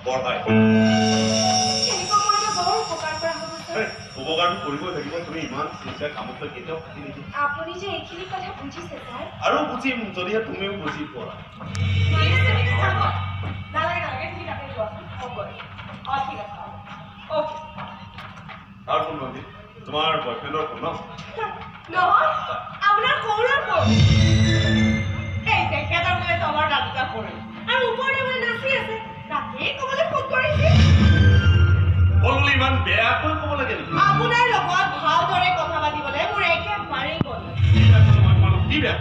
বঢ়াই উপকাৰটো কৰিব লাগিব তুমি ইমান চিন্তা কামত কেতিয়াও ফাটি নিদি আপুনি যে এইখিনি কথা বুজিছে ছাৰ আৰু বুজিম যদিহে তুমিও বুজি পোৱা আৰু কোন নদী তোমাৰ বয়ফ্ৰেণ্ডৰ ফোন নহয় আপোনাৰ সৌৰৰ ফোন এই তেখেতৰ বোলে তোমাৰ দাদুকা কৰে আৰু ওপৰতে বোলে নাচি আছে তাকেই ক'বলৈ ফোন কৰিছে বললি ইমান বেয়াকৈ ক'ব লাগে নেকি আপোনাৰ লগত ভালদৰে কথা পাতিবলৈ মোৰ একেবাৰেই মন কি বেয়া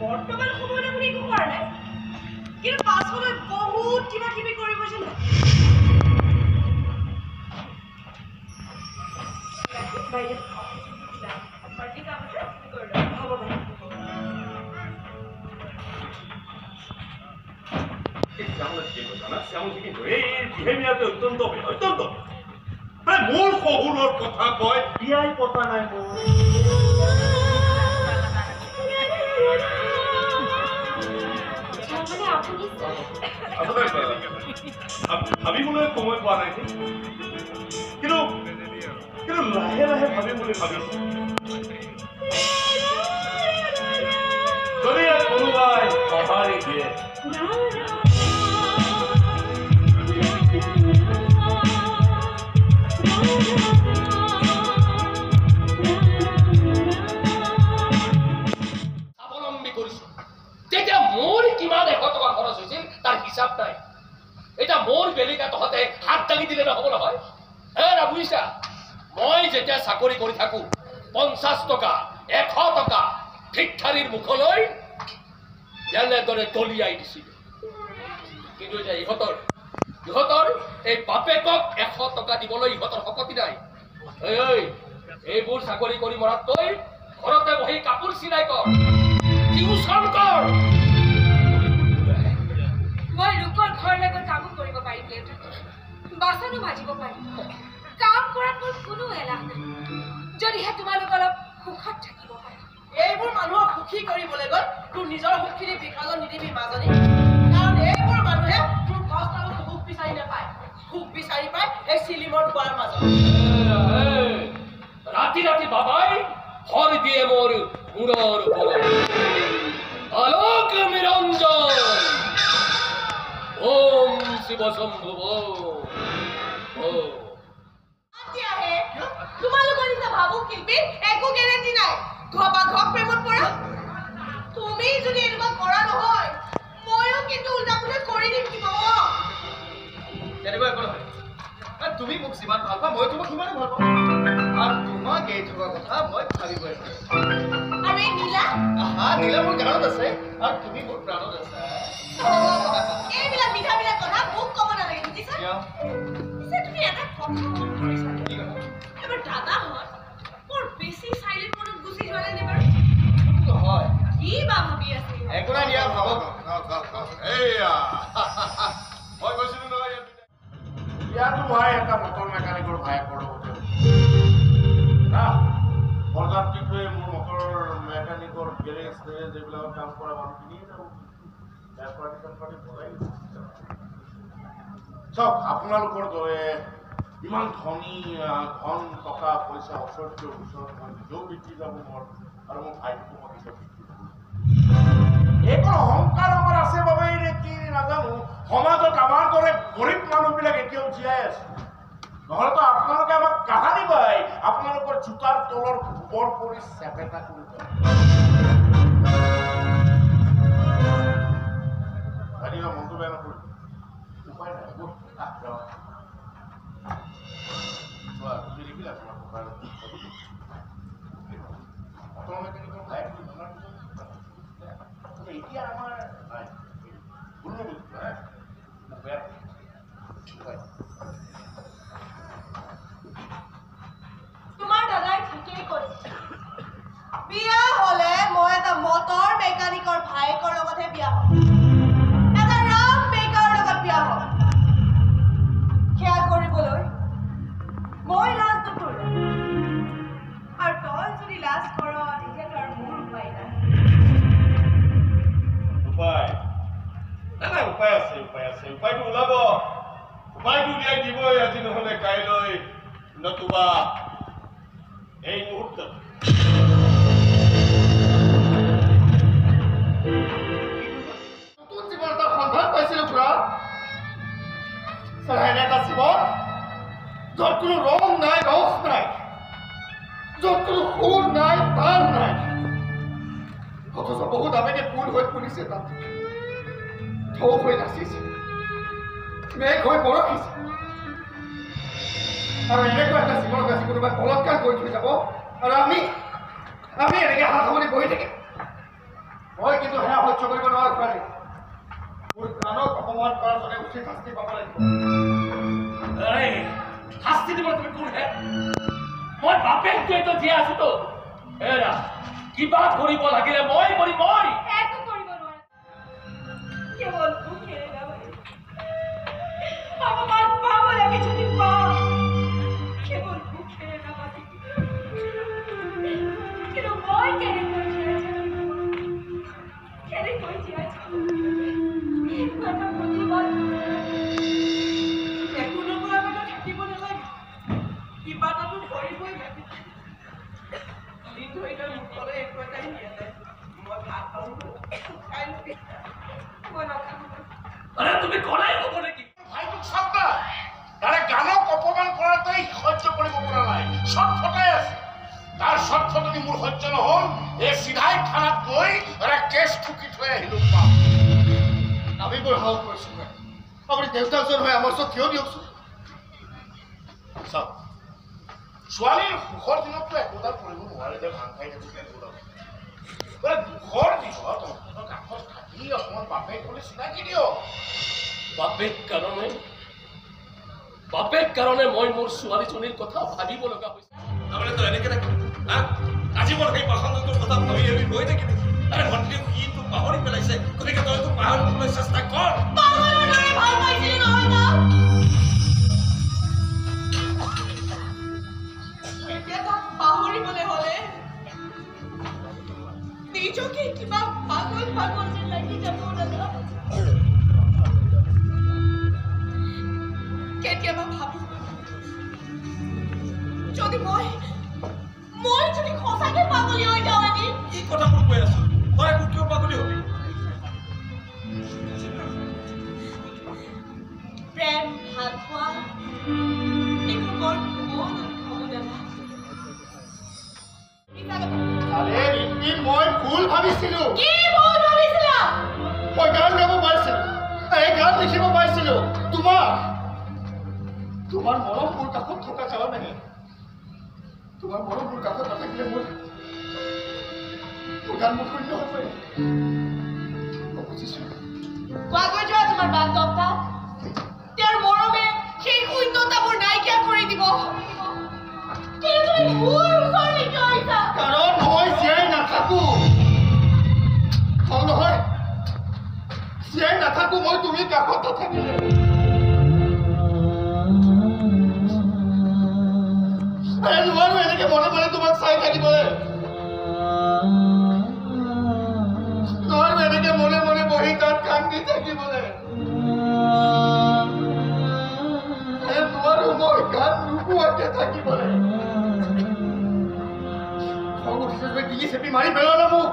বৰ্তমান সময়ত আপুনি একো কৰা নাই কিন্তু পাছলৈ বহুত কিবা কিবি কৰিব যেন বাইদেউ পাৰ্টি কাম আছে কৰি লওক হ'ব বাইদেউ অত্যন্ত মোৰ শহুৰৰ কথা কয় বিয়াই পতা নাই ভাবিবলৈ সময় পোৱা নাই কিন্তু লাহে লাহে ভাবিম বুলি ভাবিছো যদি কোনোবাই সঁহাৰি দিয়ে স্বাৱলম্বী কৰিছো তেতিয়া মোৰ কিমান 100 টকা খৰচ হৈছিল তাৰ হিচাপ নাই এটা মোৰ বেলিকা তহঁতে হাত দাঙি দিলে নহ'ব নহয় হে না বুজিছা মই যেতিয়া চাকৰি কৰি থাকো 50 টকা 100 টকা ভিক্ষাৰীৰ মুখলৈ এনেদৰে দলিয়াই দিছিল কিন্তু এতিয়া ইহঁতৰ এই বাপেকক 100 টকা দিবলৈ ইহঁতৰ শক্তি নাই এইবোৰ চাকৰি কৰি মৰাতকৈ ঘৰতে বহি কাপোৰ চিলাই কৰ টিউচন কৰ মই লোকৰ ঘৰলৈ গৈ কামো কৰিব পাৰিম বাচনো ভাজিব পাৰিম কাম কৰাত মোৰ কোনো এলাহ নাই যদিহে তোমালোক অলপ সুখত থাকিব পাৰে এইবোৰ মানুহক সুখী কৰিবলৈ গৈ তোৰ নিজৰ সুখখিনি বিসৰ্জন নিদিবি মাজনী কাৰণ এইবোৰ মানুহে তোৰ কষ্ট আৰু সুখ বিচাৰি নাপায় সুখ বিচাৰি পায় এই চিলিমৰ দুৱাৰ মাজত ৰাতি ৰাতি বাবাই হৰ দিয়ে মোৰ মূৰৰ ওপৰত আলোক নিৰঞ্জন ওম শিৱ শম্ভুৱ তোমালোকৰ নিচিনা ভাবুক শিল্পীৰ একো গেৰেণ্টি নাই ঘপা ঘপ প্ৰেমত পৰা তুমি যদি এনেকুৱা কৰা নহয় ময়ো কিন্তু উল্টা পুল্টা কৰি দিম কি পাব তেনেকুৱা একো নহয় তুমি মোক যিমান ভাল পা মই তোমাক সিমানে ভাল পাওঁ আৰু তোমাক এই থকা কথা মই ভাবিবই আৰু এই নীলা নীলা মোৰ গানত আছে আৰু তুমি মোৰ প্ৰাণত আছা এইবিলাক মিঠা মিঠা কথা মোক ক'ব নালাগে বুজিছা তুমি এটা কথা মন কৰিছা এবাৰ দাদাহঁত বৰ বেছি চাইলেণ্ট মনত গুচি যোৱা নাই বাৰু হয় কি বা ভাবি আছে একো নাই দিয়া ভাবক এইয়া মই কৈছিলো নহয় ইয়াতো ভাই এটা মটৰ মেকানিকৰ ভায়েকৰ লগতে বৰযাত্ৰীক লৈ মোৰ মটৰ মেকানিকৰ গেৰেজ এইবিলাকৰ কাম কৰা মানুহখিনিয়ে যাব চব আপোনালোকৰ দৰে ইমান ধনী ধন টকা পইচা ওচৰত মই নিজেও বিক্ৰী যাব মোৰ আৰু মোৰ ভাইটোকো মই নিজেও বিক্ৰী যাব এইকণ অহংকাৰ আমাৰ আছে বাবেই নে কি নাজানো সমাজত আমাৰ দৰে গৰীব মানুহবিলাক এতিয়াও জীয়াই আছে নহ'লেতো আপোনালোকে আমাক কাহানি বাই আপোনালোকৰ জোতাৰ তলৰ গোবৰ কৰি চেপেটা কৰি ভাইটিবা মনটো বেয়া নকৰিব উপায় নাই তুমি দেখিলা তোমাৰ ককাৰ মটৰ মেকানিকৰ ভাইক এতিয়া আমাৰ নাই ভুল নকৰিবা বেয়া তোমাৰ দাদাই ঠিকেই কৰিছে বিয়া হলে মই এটা মটৰ মেকানিকৰ ভায়েকৰ লগতহে বিয়া হ'ম এটা ৰাম মেকাৰৰ লগত বিয়া হ'ম সেয়া কৰিবলৈ মই লাজ নকৰো আৰু তই যদি লাজ কৰ তেতিয়াতো আৰু মোৰ উপায় নাই উপায় নাই উপায় আছে ওলাব উপায়টো উলিয়াই দিবই আজি নহ'লে কাইলৈ নতুবা এই মুহূৰ্তত নতুন জীৱন এটা সন্ধান পাইছিলো খুৰা ছাৰ এনে এটা জীৱন য'ত কোনো ৰং নাই ৰস নাই য'ত কোনো সুৰ নাই তাল নাই অথচ বহুত আবেগে ফুল হৈ ফুলিছে তাত ঢৌ হৈ নাচিছে মেঘ হৈ বৰষিছে আৰু এনেকুৱা এটা জীৱনত আজি কোনোবাই বলৎকাৰ কৰি থৈ যাব আৰু আমি এনেকে হাত সামৰি বহি থাকিম মই কিন্তু সেয়া সহ্য কৰিব নোৱাৰো খুৱালি মোৰ কাণক অপমান কৰাৰ জনে উচিত শাস্তি পাব লাগিব শাস্তি দিব তুমি কোন হে মই বাপেকটোৱেতো জীয়াই আছোতো এৰা কিবা কৰিব লাগিলে মই কৰিম মই একো কৰিব নোৱাৰা কেৱল মুখেৰে নাভাবে অপমান পাব লাগে যদি পাওঁ কেৱল মুখেৰে নাভাবে কিন্তু মই কেনেকৈ জীয়াই থাকিম এটা প্ৰতিবাদ একো নকৰাকৈ থাকিব নালাগে কিবা এটাতো কৰিবই লাগে দিন ধৰি লৈ মুখলৈ একো এটাই দিয়া নাই মই ভাত খাওঁ খাই মই নাখাওঁ আরে তুমি কলাই কব নেকি ভাইটোক চাওক না তাৰে গানক অপমান কৰাটোৱেই সহ্য কৰিব পৰা নাই চট ফটাই আছে তাৰ চট ফটনি মোৰ সহ্য নহ'ল এই চিধাই থানাত গৈ এটা কেছ ঠুকি থৈ আহিলোঁ পাম আমি বৰ সাহস কৰিছো আপুনি দেউতাকজন হৈ আমাৰ ওচৰত থিয় দিয়কচোন চাওক ছোৱালীৰ সুখৰ দিনততো একোটা কৰিব নোৱাৰে যে ভাং খাই থাকোঁতে দুখৰ দিনত অন্তত কাষত থাকি অকণমান বাপেক বুলি চিনাকি দিয়ক বাপেক কাৰণে মই মোৰ ছোৱালীজনীৰ কথা ভাবিব লগা হৈছে তাৰমানে তই এনেকে থাক আজীৱন সেই বাসন্তটোৰ কথা ভাবি ভাবি গৈ থাকিবি আৰে ভণ্টিয়ে সিটো পাহৰি পেলাইছে গতিকে তই তো পাহৰিবলৈ চেষ্টা কৰ পাহৰিবলৈ হ'লে নিজকে কিবা পাগল যেন লাগি যাব দাদা কেতিয়াবা ভাবি যদি মই যদি সঁচাকে পাগলী হৈ যাওঁ এদিন কি কথাবোৰ কৈ আছ তই একো কিয় পাগলী হবি প্ৰেম ভাল পোৱা এইটো বৰ কোমল অনুভৱ দাদা আৰে ৰিম্পী মই ভুল ভাবিছিলো কি ভুল ভাবিছিলা মই গান গাব পাৰিছিলো এই গান লিখিব পাৰিছিলো তোমাৰ মৰম মোৰ কাষত থকা কাৰণেহে তোমাৰ মৰম মোৰ কাষত নাথাকিলে মোৰ গান মোৰ শূন্য হৈ পৰে বুজিছো কোৱাকৈ যোৱা তোমাৰ বান্ধৱতা তেওঁৰ মৰমে সেই শূন্যতাবোৰ নাইকিয়া কৰি দিব কিন্তু তুমি মোৰ ওচৰলৈ কিয় আহিছা কাৰণ মই জীয়াই নাথাকো নহয় জীয়াই নাথাকো মই তুমি কাষত নাথাকিলে নোৱাৰো এনেকে মনে মনে তোমাক চাই থাকিবলৈ নোৱাৰো এনেকে মনে মনে বহি তাত কান্দি থাকিবলৈ নোৱাৰো মই গান নোপোৱাকে থাকিবলৈ খং উঠিছে ডিঙি চেপি মাৰি পেলালে মোক